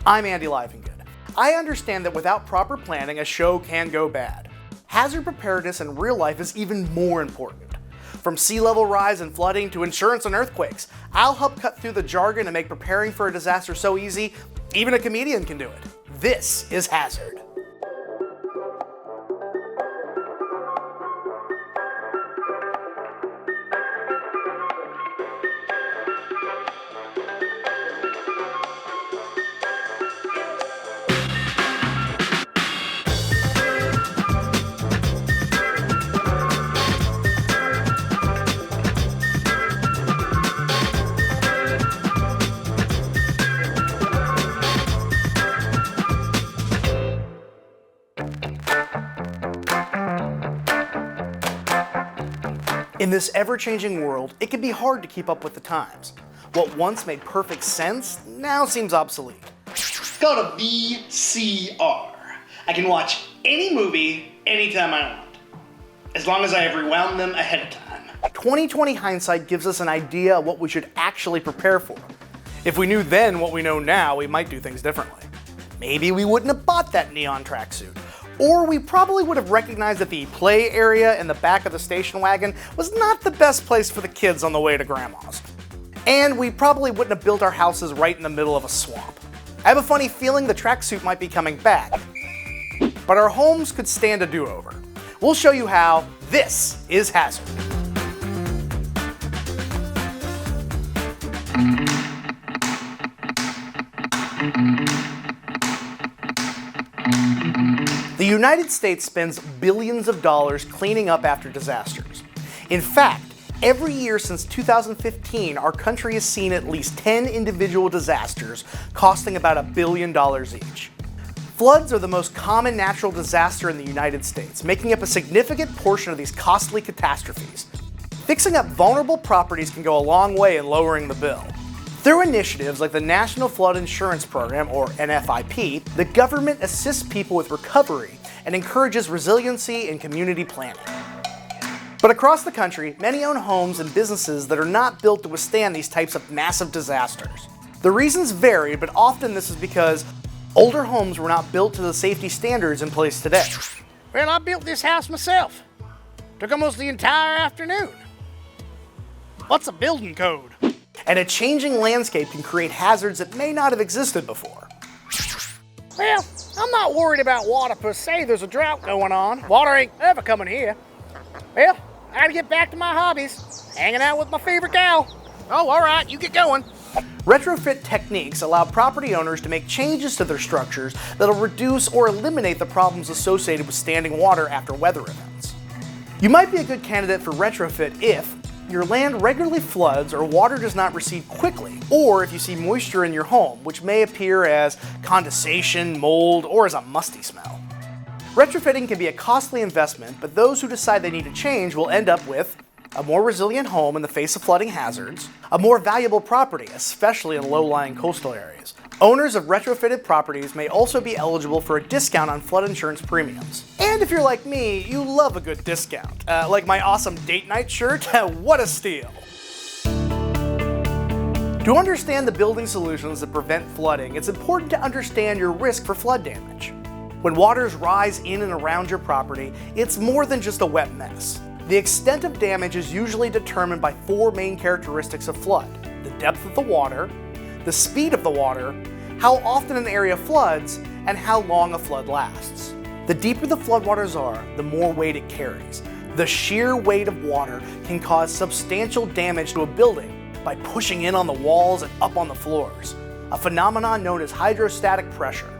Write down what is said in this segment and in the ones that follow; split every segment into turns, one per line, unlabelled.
I'm Andy Livengood. I understand that without proper planning, a show can go bad. Hazard preparedness in real life is even more important. From sea level rise and flooding to insurance and earthquakes, I'll help cut through the jargon and make preparing for a disaster so easy, even a comedian can do it. This is Hazard. In this ever-changing world, it can be hard to keep up with the times. What once made perfect sense now seems obsolete.
Go to VCR. I can watch any movie anytime I want, as long as I have rewound them ahead of time.
2020 hindsight gives us an idea of what we should actually prepare for. If we knew then what we know now, we might do things differently. Maybe we wouldn't have bought that neon tracksuit. Or we probably would have recognized that the play area in the back of the station wagon was not the best place for the kids on the way to grandma's. And we probably wouldn't have built our houses right in the middle of a swamp. I have a funny feeling the tracksuit might be coming back, but our homes could stand a do-over. We'll show you how. This is Hazard. The United States spends billions of dollars cleaning up after disasters. In fact, every year since 2015, our country has seen at least 10 individual disasters costing about $1 billion each. Floods are the most common natural disaster in the United States, making up a significant portion of these costly catastrophes. Fixing up vulnerable properties can go a long way in lowering the bill. Through initiatives like the National Flood Insurance Program, or NFIP, the government assists people with recovery and encourages resiliency and community planning. But across the country, many own homes and businesses that are not built to withstand these types of massive disasters. The reasons vary, but often this is because older homes were not built to the safety standards in place today.
Well, I built this house myself. Took almost the entire afternoon. What's a building code?
And a changing landscape can create hazards that may not have existed before.
Well, I'm not worried about water per se. There's a drought going on. Water ain't ever coming here. Well, I gotta get back to my hobbies. Hanging out with my favorite gal. Oh, all right, you get going.
Retrofit techniques allow property owners to make changes to their structures that'll reduce or eliminate the problems associated with standing water after weather events. You might be a good candidate for retrofit if your land regularly floods or water does not recede quickly, or if you see moisture in your home, which may appear as condensation, mold, or as a musty smell. Retrofitting can be a costly investment, but those who decide they need to change will end up with a more resilient home in the face of flooding hazards, a more valuable property, especially in low-lying coastal areas. Owners of retrofitted properties may also be eligible for a discount on flood insurance premiums. And if you're like me, you love a good discount. Like my awesome date night shirt, what a steal! To understand the building solutions that prevent flooding, it's important to understand your risk for flood damage. When waters rise in and around your property, it's more than just a wet mess. The extent of damage is usually determined by four main characteristics of flood: the depth of the water, the speed of the water, how often an area floods, and how long a flood lasts. The deeper the floodwaters are, the more weight it carries. The sheer weight of water can cause substantial damage to a building by pushing in on the walls and up on the floors, a phenomenon known as hydrostatic pressure.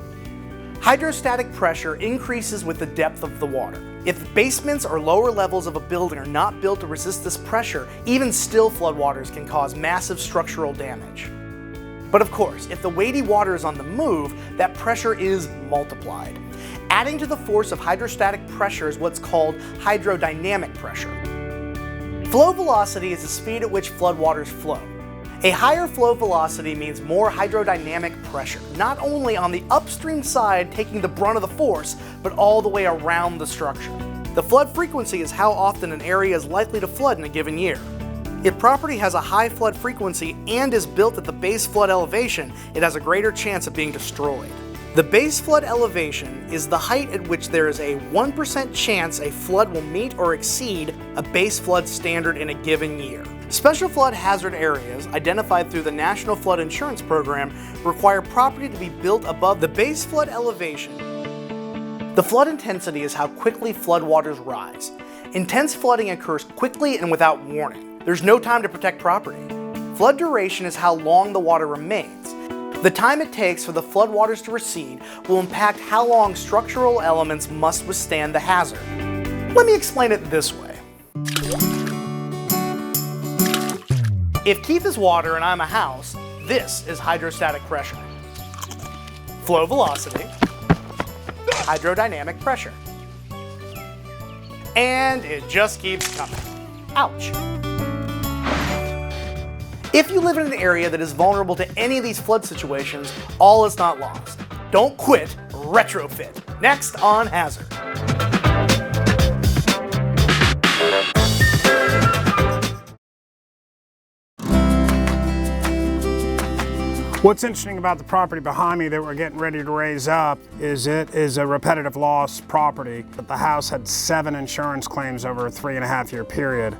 Hydrostatic pressure increases with the depth of the water. If basements or lower levels of a building are not built to resist this pressure, even still floodwaters can cause massive structural damage. But of course, if the weighty water is on the move, that pressure is multiplied. Adding to the force of hydrostatic pressure is what's called hydrodynamic pressure. Flow velocity is the speed at which floodwaters flow. A higher flow velocity means more hydrodynamic pressure, not only on the upstream side taking the brunt of the force, but all the way around the structure. The flood frequency is how often an area is likely to flood in a given year. If property has a high flood frequency and is built at the base flood elevation, it has a greater chance of being destroyed. The base flood elevation is the height at which there is a 1% chance a flood will meet or exceed a base flood standard in a given year. Special flood hazard areas, identified through the National Flood Insurance Program, require property to be built above the base flood elevation. The flood intensity is how quickly floodwaters rise. Intense flooding occurs quickly and without warning. There's no time to protect property. Flood duration is how long the water remains. The time it takes for the floodwaters to recede will impact how long structural elements must withstand the hazard. Let me explain it this way. If Keith is water and I'm a house, this is hydrostatic pressure. Flow velocity, hydrodynamic pressure. And it just keeps coming. Ouch. If you live in an area that is vulnerable to any of these flood situations, all is not lost. Don't quit, retrofit. Next on Hazard.
What's interesting about the property behind me that we're getting ready to raise up is it is a repetitive loss property. But the house had 7 insurance claims over a 3.5-year period.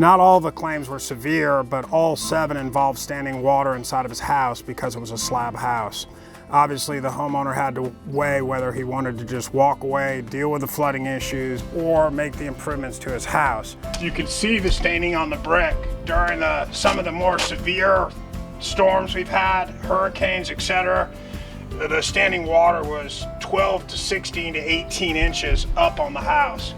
Not all the claims were severe, but all 7 involved standing water inside of his house because it was a slab house. Obviously, the homeowner had to weigh whether he wanted to just walk away, deal with the flooding issues, or make the improvements to his house. You could see the staining on the brick during some of the more severe storms we've had, hurricanes, etc. The standing water was 12 to 16 to 18 inches up on the house.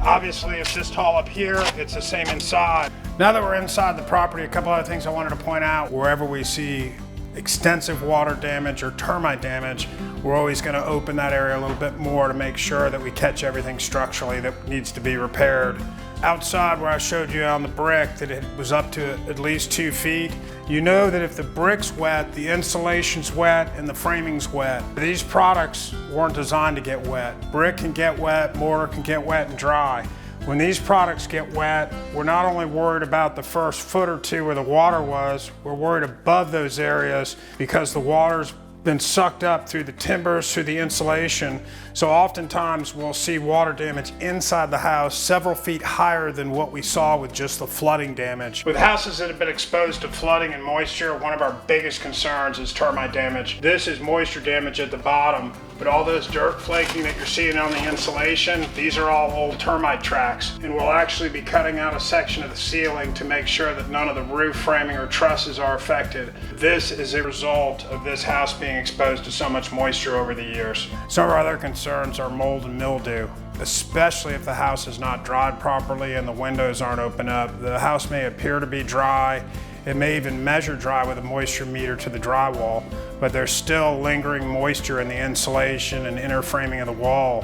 Obviously, it's this tall up here, it's the same inside. Now that we're inside the property, a couple other things I wanted to point out. Wherever we see extensive water damage or termite damage, we're always going to open that area a little bit more to make sure that we catch everything structurally that needs to be repaired. Outside where I showed you on the brick that it was up to at least 2 feet, you know that if the brick's wet, the insulation's wet, and the framing's wet. These products weren't designed to get wet. Brick can get wet, mortar can get wet and dry. When these products get wet, we're not only worried about the first foot or 2 where the water was, we're worried above those areas because the water's been sucked up through the timbers, through the insulation. So oftentimes we'll see water damage inside the house several feet higher than what we saw with just the flooding damage. With houses that have been exposed to flooding and moisture, one of our biggest concerns is termite damage. This is moisture damage at the bottom, but all those dirt flaking that you're seeing on the insulation, these are all old termite tracks. And we'll actually be cutting out a section of the ceiling to make sure that none of the roof framing or trusses are affected. This is a result of this house being exposed to so much moisture over the years. Some of our other concerns are mold and mildew, especially if the house is not dried properly and the windows aren't open up. The house may appear to be dry. It may even measure dry with a moisture meter to the drywall, but there's still lingering moisture in the insulation and inner framing of the wall.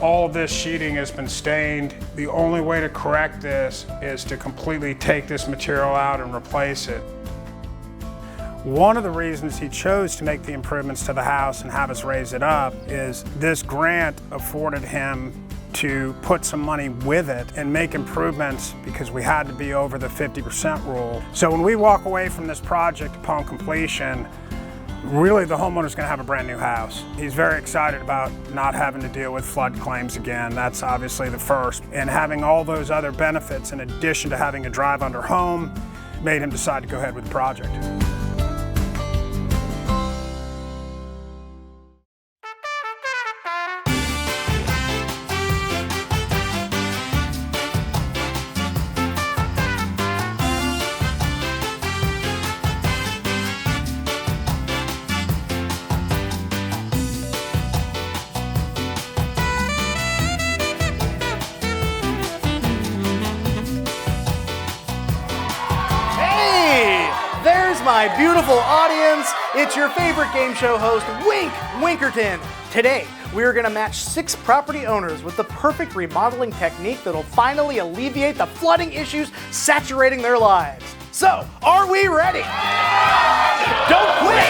All of this sheeting has been stained. The only way to correct this is to completely take this material out and replace it. One of the reasons he chose to make the improvements to the house and have us raise it up is this grant afforded him to put some money with it and make improvements because we had to be over the 50% rule. So when we walk away from this project upon completion, really the homeowner's gonna have a brand new house. He's very excited about not having to deal with flood claims again. That's obviously the first. And having all those other benefits in addition to having a drive under home made him decide to go ahead with the project.
My beautiful audience, it's your favorite game show host, Wink Winkerton. Today, we're gonna match 6 property owners with the perfect remodeling technique that'll finally alleviate the flooding issues saturating their lives. So, are we ready? Don't quit!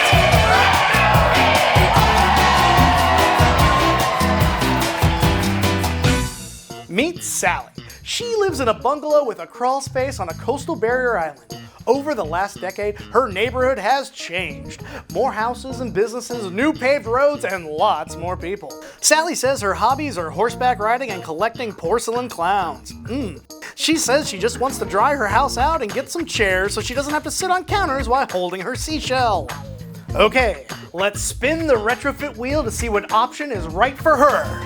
Meet Sally. She lives in a bungalow with a crawl space on a coastal barrier island. Over the last decade, her neighborhood has changed. More houses and businesses, new paved roads, and lots more people. Sally says her hobbies are horseback riding and collecting porcelain clowns. She says she just wants to dry her house out and get some chairs so she doesn't have to sit on counters while holding her seashell. Okay, let's spin the retrofit wheel to see what option is right for her.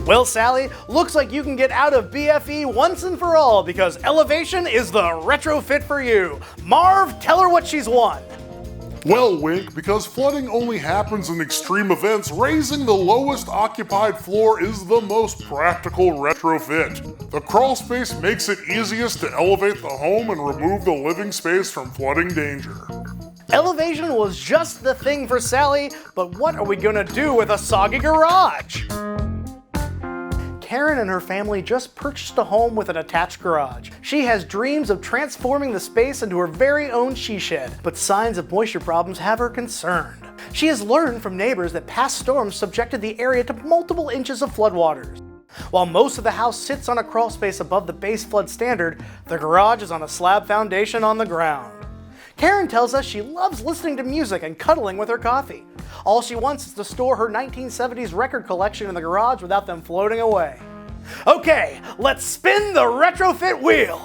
Well, Sally, looks like you can get out of BFE once and for all because elevation is the retrofit for you. Marv, tell her what she's won.
Well, Wink, because flooding only happens in extreme events, raising the lowest occupied floor is the most practical retrofit. The crawl space makes it easiest to elevate the home and remove the living space from flooding danger.
Elevation was just the thing for Sally, but what are we gonna do with a soggy garage? Karen and her family just purchased a home with an attached garage. She has dreams of transforming the space into her very own she shed, but signs of moisture problems have her concerned. She has learned from neighbors that past storms subjected the area to multiple inches of floodwaters. While most of the house sits on a crawl space above the base flood standard, the garage is on a slab foundation on the ground. Karen tells us she loves listening to music and cuddling with her coffee. All she wants is to store her 1970s record collection in the garage without them floating away. Okay, let's spin the retrofit wheel!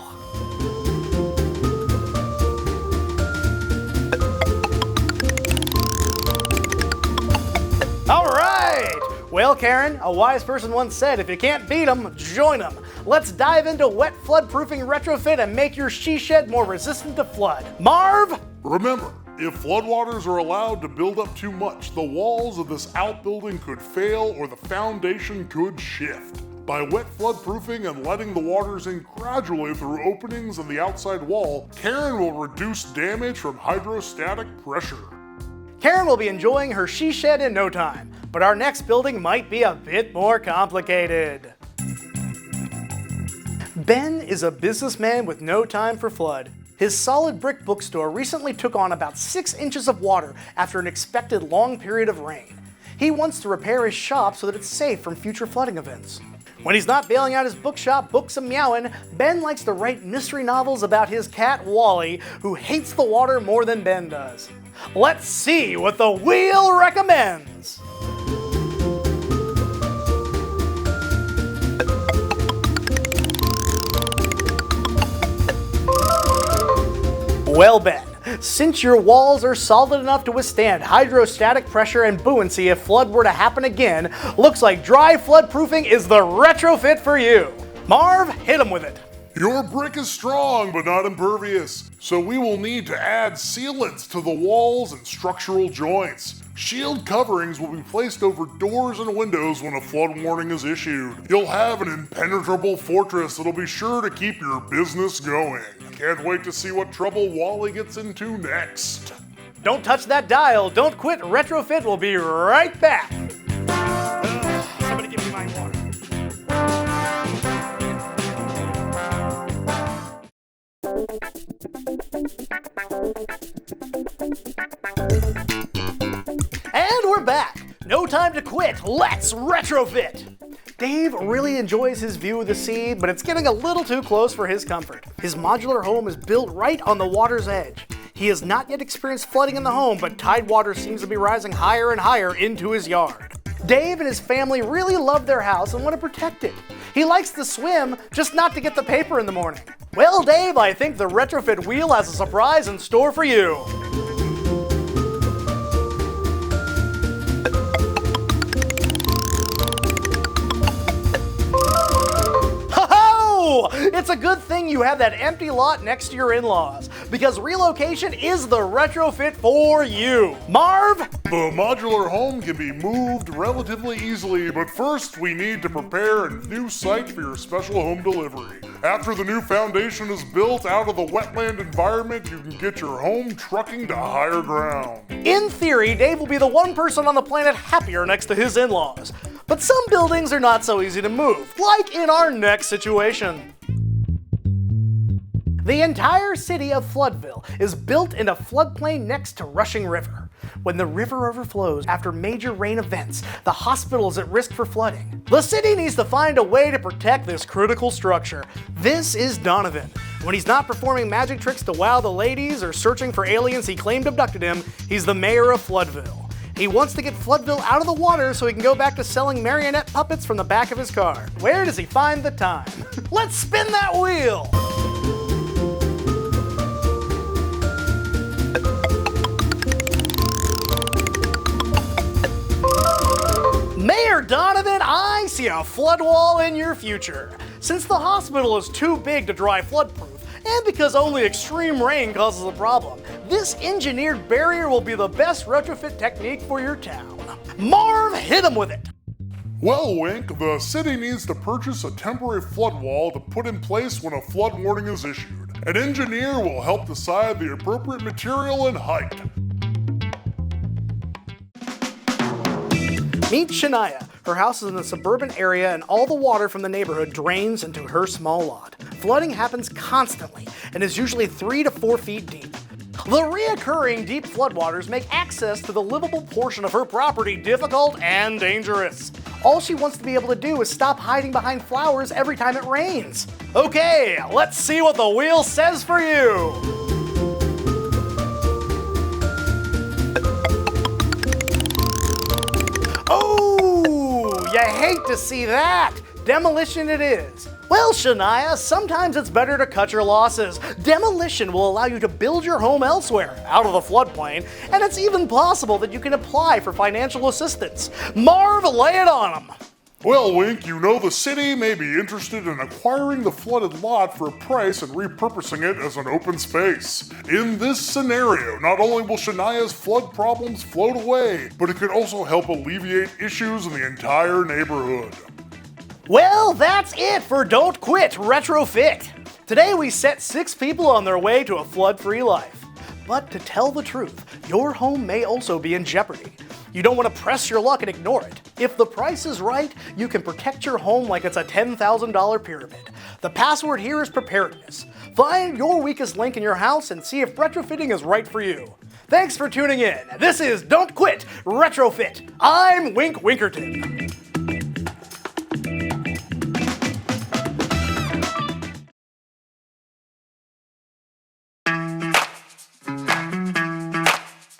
All right! Well, Karen, a wise person once said, if you can't beat them, join them. Let's dive into wet floodproofing retrofit and make your she shed more resistant to flood. Marv?
Remember, if floodwaters are allowed to build up too much, the walls of this outbuilding could fail or the foundation could shift. By wet floodproofing and letting the waters in gradually through openings in the outside wall, Karen will reduce damage from hydrostatic pressure.
Karen will be enjoying her she shed in no time, but our next building might be a bit more complicated. Ben is a businessman with no time for flood. His solid brick bookstore recently took on about 6 inches of water after an expected long period of rain. He wants to repair his shop so that it's safe from future flooding events. When he's not bailing out his bookshop, books and meowing, Ben likes to write mystery novels about his cat Wally, who hates the water more than Ben does. Let's see what the wheel recommends. Well, Ben, since your walls are solid enough to withstand hydrostatic pressure and buoyancy if flood were to happen again, looks like dry floodproofing is the retrofit for you. Marv, hit him with it.
Your brick is strong but not impervious, so we will need to add sealants to the walls and structural joints. Shield coverings will be placed over doors and windows when a flood warning is issued. You'll have an impenetrable fortress that'll be sure to keep your business going. Can't wait to see what trouble Wally gets into next.
Don't touch that dial. Don't quit. Retrofit will be right back. Somebody give me my water. And we're back. No time to quit. Let's retrofit. Dave really enjoys his view of the sea, but it's getting a little too close for his comfort. His modular home is built right on the water's edge. He has not yet experienced flooding in the home, but tide water seems to be rising higher and higher into his yard. Dave and his family really love their house and want to protect it. He likes to swim, just not to get the paper in the morning. Well, Dave, I think the retrofit wheel has a surprise in store for you. It's a good thing you have that empty lot next to your in-laws, because relocation is the retrofit for you. Marv?
The modular home can be moved relatively easily, but first we need to prepare a new site for your special home delivery. After the new foundation is built out of the wetland environment, you can get your home trucking to higher ground.
In theory, Dave will be the one person on the planet happier next to his in-laws. But some buildings are not so easy to move, like in our next situation. The entire city of Floodville is built in a floodplain next to rushing river. When the river overflows after major rain events, the hospital is at risk for flooding. The city needs to find a way to protect this critical structure. This is Donovan. When he's not performing magic tricks to wow the ladies or searching for aliens he claimed abducted him, he's the mayor of Floodville. He wants to get Floodville out of the water so he can go back to selling marionette puppets from the back of his car. Where does he find the time? Let's spin that wheel! Mayor Donovan, I see a flood wall in your future. Since the hospital is too big to dry floodproof, and because only extreme rain causes a problem, this engineered barrier will be the best retrofit technique for your town. Marv, hit him with it!
Well, Wink, the city needs to purchase a temporary flood wall to put in place when a flood warning is issued. An engineer will help decide the appropriate material and height.
Meet Shania. Her house is in a suburban area and all the water from the neighborhood drains into her small lot. Flooding happens constantly and is usually 3 to 4 feet deep. The reoccurring deep floodwaters make access to the livable portion of her property difficult and dangerous. All she wants to be able to do is stop hiding behind flowers every time it rains. Okay, let's see what the wheel says for you. Oh, you hate to see that. Demolition it is. Well, Shania, sometimes it's better to cut your losses. Demolition will allow you to build your home elsewhere, out of the floodplain, and it's even possible that you can apply for financial assistance. Marv, lay it on them.
Well, Wink, you know the city may be interested in acquiring the flooded lot for a price and repurposing it as an open space. In this scenario, not only will Shania's flood problems float away, but it could also help alleviate issues in the entire neighborhood.
Well, that's it for Don't Quit Retrofit. Today we set 6 people on their way to a flood-free life. But to tell the truth, your home may also be in jeopardy. You don't want to press your luck and ignore it. If the price is right, you can protect your home like it's a $10,000 pyramid. The password here is preparedness. Find your weakest link in your house and see if retrofitting is right for you. Thanks for tuning in. This is Don't Quit Retrofit. I'm Wink Winkerton.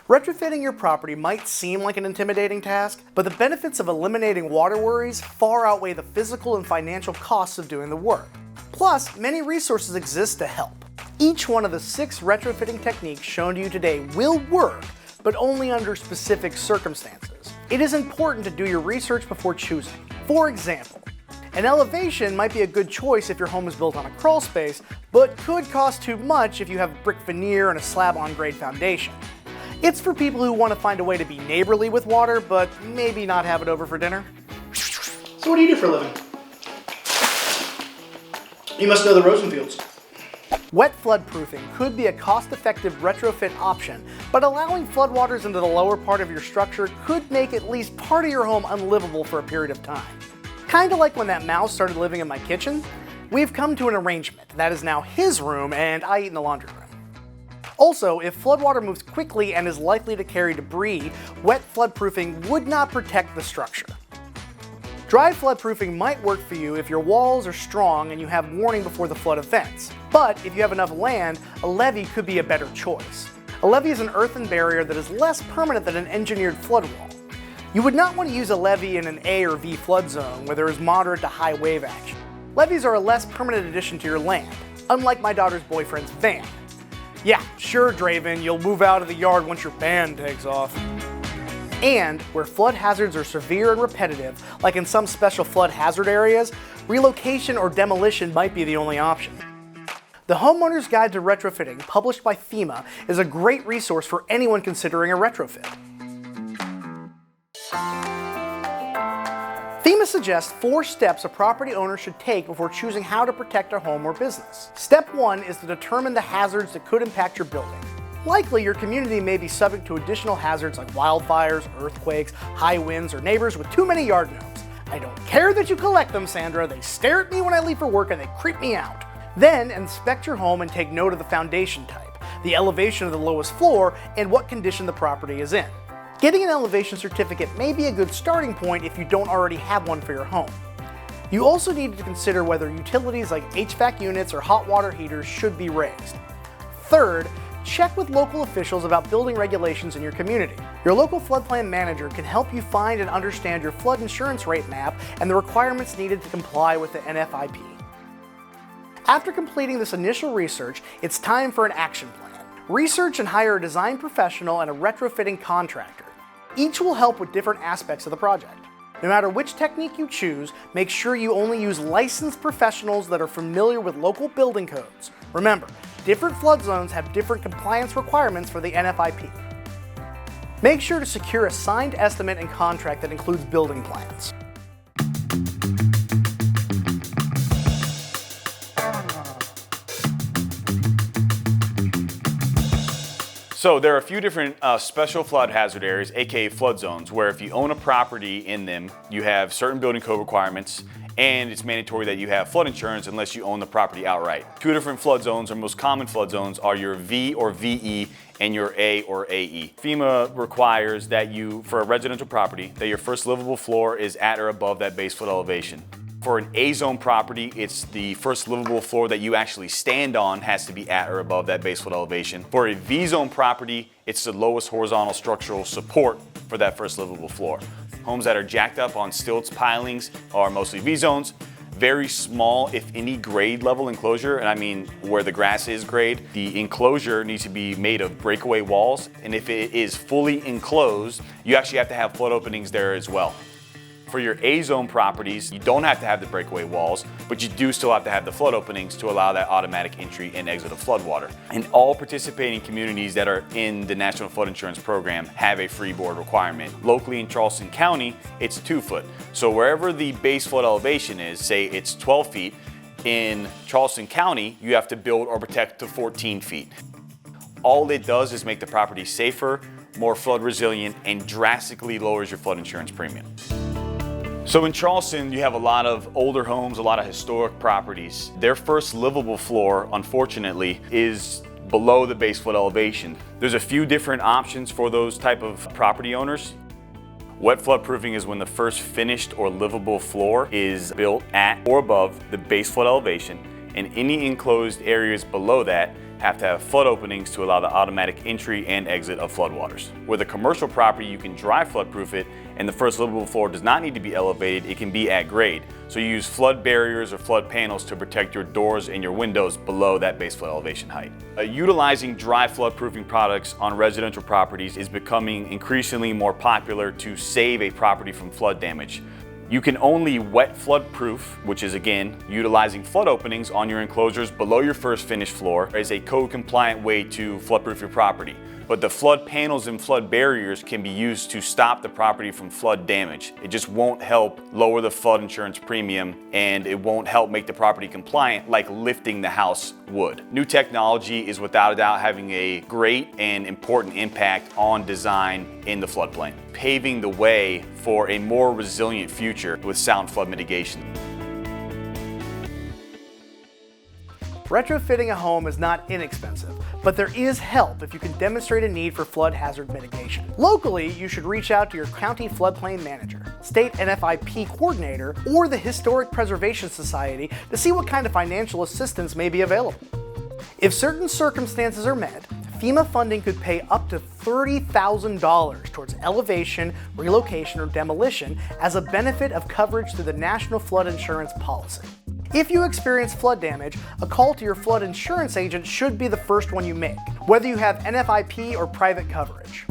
Retrofitting your property might seem like an intimidating task, but the benefits of eliminating water worries far outweigh the physical and financial costs of doing the work. Plus, many resources exist to help. Each one of the 6 retrofitting techniques shown to you today will work, but only under specific circumstances. It is important to do your research before choosing. For example, an elevation might be a good choice if your home is built on a crawl space, but could cost too much if you have brick veneer and a slab on grade foundation. It's for people who want to find a way to be neighborly with water, but maybe not have it over for dinner.
So what do you do for a living? You must know the Rosenfields.
Wet floodproofing could be a cost-effective retrofit option, but allowing floodwaters into the lower part of your structure could make at least part of your home unlivable for a period of time. Kinda like when that mouse started living in my kitchen. We've come to an arrangement. That is now his room, and I eat in the laundry room. Also, if floodwater moves quickly and is likely to carry debris, wet floodproofing would not protect the structure. Dry floodproofing might work for you if your walls are strong and you have warning before the flood events. But if you have enough land, a levee could be a better choice. A levee is an earthen barrier that is less permanent than an engineered flood wall. You would not want to use a levee in an A or V flood zone where there is moderate to high wave action. Levees are a less permanent addition to your land, unlike my daughter's boyfriend's van. Yeah, sure, Draven, you'll move out of the yard once your band takes off. And where flood hazards are severe and repetitive, like in some special flood hazard areas, relocation or demolition might be the only option. The Homeowner's Guide to Retrofitting, published by FEMA, is a great resource for anyone considering a retrofit. FEMA suggests 4 steps a property owner should take before choosing how to protect a home or business. Step 1 is to determine the hazards that could impact your building. Likely, your community may be subject to additional hazards like wildfires, earthquakes, high winds, or neighbors with too many yard gnomes. I don't care that you collect them, Sandra. They stare at me when I leave for work and they creep me out. Then inspect your home and take note of the foundation type, the elevation of the lowest floor, and what condition the property is in. Getting an elevation certificate may be a good starting point if you don't already have one for your home. You also need to consider whether utilities like HVAC units or hot water heaters should be raised. Third, check with local officials about building regulations in your community. Your local floodplain manager can help you find and understand your flood insurance rate map and the requirements needed to comply with the NFIP. After completing this initial research, it's time for an action plan. Research and hire a design professional and a retrofitting contractor. Each will help with different aspects of the project. No matter which technique you choose, make sure you only use licensed professionals that are familiar with local building codes. Remember, different flood zones have different compliance requirements for the NFIP. Make sure to secure a signed estimate and contract that includes building plans.
So there are a few different special flood hazard areas, aka flood zones, where if you own a property in them, you have certain building code requirements, and it's mandatory that you have flood insurance unless you own the property outright. Two different flood zones, or most common flood zones, are your V or VE and your A or AE. FEMA requires that you, for a residential property, that your first livable floor is at or above that base flood elevation. For an A-zone property, it's the first livable floor that you actually stand on has to be at or above that base flood elevation. For a V-zone property, it's the lowest horizontal structural support for that first livable floor. Homes that are jacked up on stilts pilings are mostly V-zones. Very small, if any, grade level enclosure, and I mean where the grass is grade, the enclosure needs to be made of breakaway walls, and if it is fully enclosed, you actually have to have flood openings there as well. For your A-zone properties, you don't have to have the breakaway walls, but you do still have to have the flood openings to allow that automatic entry and exit of floodwater. And all participating communities that are in the National Flood Insurance Program have a freeboard requirement. Locally in Charleston County, it's 2 foot. So wherever the base flood elevation is, say it's 12 feet, in Charleston County, you have to build or protect to 14 feet. All it does is make the property safer, more flood resilient, and drastically lowers your flood insurance premium. So in Charleston, you have a lot of older homes, a lot of historic properties. Their first livable floor, unfortunately, is below the base flood elevation. There's a few different options for those type of property owners. Wet floodproofing is when the first finished or livable floor is built at or above the base flood elevation, and any enclosed areas below that have to have flood openings to allow the automatic entry and exit of floodwaters. With a commercial property, you can dry floodproof it, and the first livable floor does not need to be elevated, it can be at grade. So you use flood barriers or flood panels to protect your doors and your windows below that base flood elevation height. Utilizing dry floodproofing products on residential properties is becoming increasingly more popular to save a property from flood damage. You can only wet floodproof, which is again, utilizing flood openings on your enclosures below your first finished floor, as a code compliant way to floodproof your property. But the flood panels and flood barriers can be used to stop the property from flood damage. It just won't help lower the flood insurance premium, and it won't help make the property compliant like lifting the house would. New technology is without a doubt having a great and important impact on design in the floodplain, paving the way for a more resilient future with sound flood mitigation.
Retrofitting a home is not inexpensive, but there is help if you can demonstrate a need for flood hazard mitigation. Locally, you should reach out to your county floodplain manager, state NFIP coordinator, or the Historic Preservation Society to see what kind of financial assistance may be available. If certain circumstances are met, FEMA funding could pay up to $30,000 towards elevation, relocation, or demolition as a benefit of coverage through the National Flood Insurance Policy. If you experience flood damage, a call to your flood insurance agent should be the first one you make, whether you have NFIP or private coverage.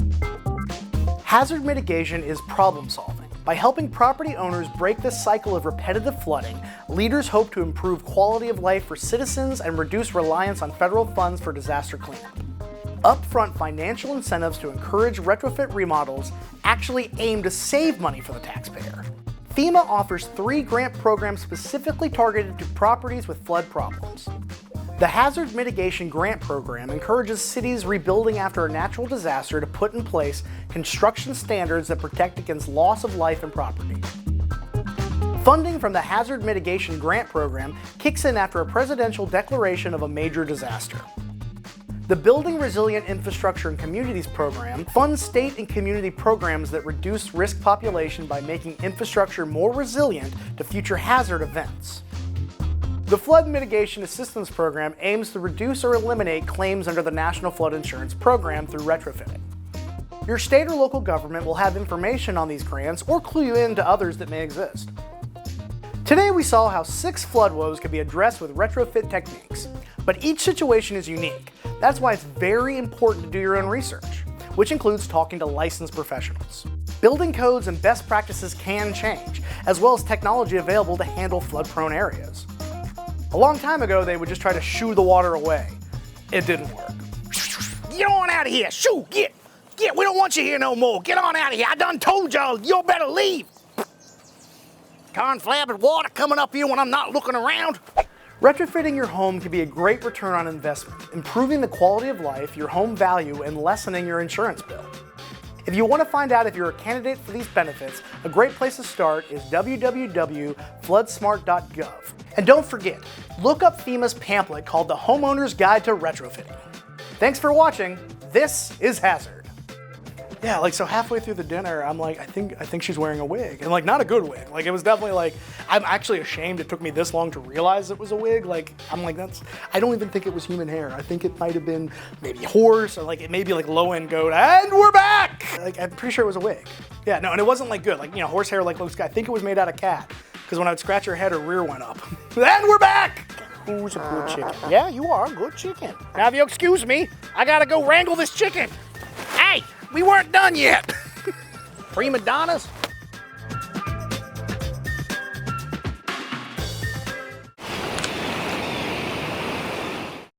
Hazard mitigation is problem solving. By helping property owners break the cycle of repetitive flooding, leaders hope to improve quality of life for citizens and reduce reliance on federal funds for disaster cleanup. Upfront financial incentives to encourage retrofit remodels actually aim to save money for the taxpayer. FEMA offers 3 grant programs specifically targeted to properties with flood problems. The Hazard Mitigation Grant Program encourages cities rebuilding after a natural disaster to put in place construction standards that protect against loss of life and property. Funding from the Hazard Mitigation Grant Program kicks in after a presidential declaration of a major disaster. The Building Resilient Infrastructure and Communities program funds state and community programs that reduce risk population by making infrastructure more resilient to future hazard events. The Flood Mitigation Assistance Program aims to reduce or eliminate claims under the National Flood Insurance Program through retrofitting. Your state or local government will have information on these grants or clue you in to others that may exist. Today we saw how 6 flood woes can be addressed with retrofit techniques, but each situation is unique. That's why it's very important to do your own research, which includes talking to licensed professionals. Building codes and best practices can change, as well as technology available to handle flood-prone areas. A long time ago, they would just try to shoo the water away. It didn't work.
Get on out of here. Shoo, get. We don't want you here no more. Get on out of here. I done told y'all, you better leave. Conflabbing water coming up here when I'm not looking around.
Retrofitting your home can be a great return on investment, improving the quality of life, your home value, and lessening your insurance bill. If you want to find out if you're a candidate for these benefits, a great place to start is www.floodsmart.gov. And don't forget, look up FEMA's pamphlet called The Homeowner's Guide to Retrofitting. Thanks for watching. This is Hazard. Yeah, like, so halfway through the dinner, I'm like, I think she's wearing a wig, and like, not a good wig. Like, it was definitely like, I'm actually ashamed it took me this long to realize it was a wig. Like, I'm like, I don't even think it was human hair. I think it might have been maybe horse, or like, it may be like low-end goat, and we're back! Like, I'm pretty sure it was a wig. Yeah, no, and it wasn't like good. Like, you know, horse hair like looks good. I think it was made out of cat, because when I would scratch her head, her rear went up. And we're back!
Who's a good chicken? Yeah, you are a good chicken. Now, if you'll excuse me, I gotta go wrangle this chicken. Hey! We weren't done yet. Prima donnas,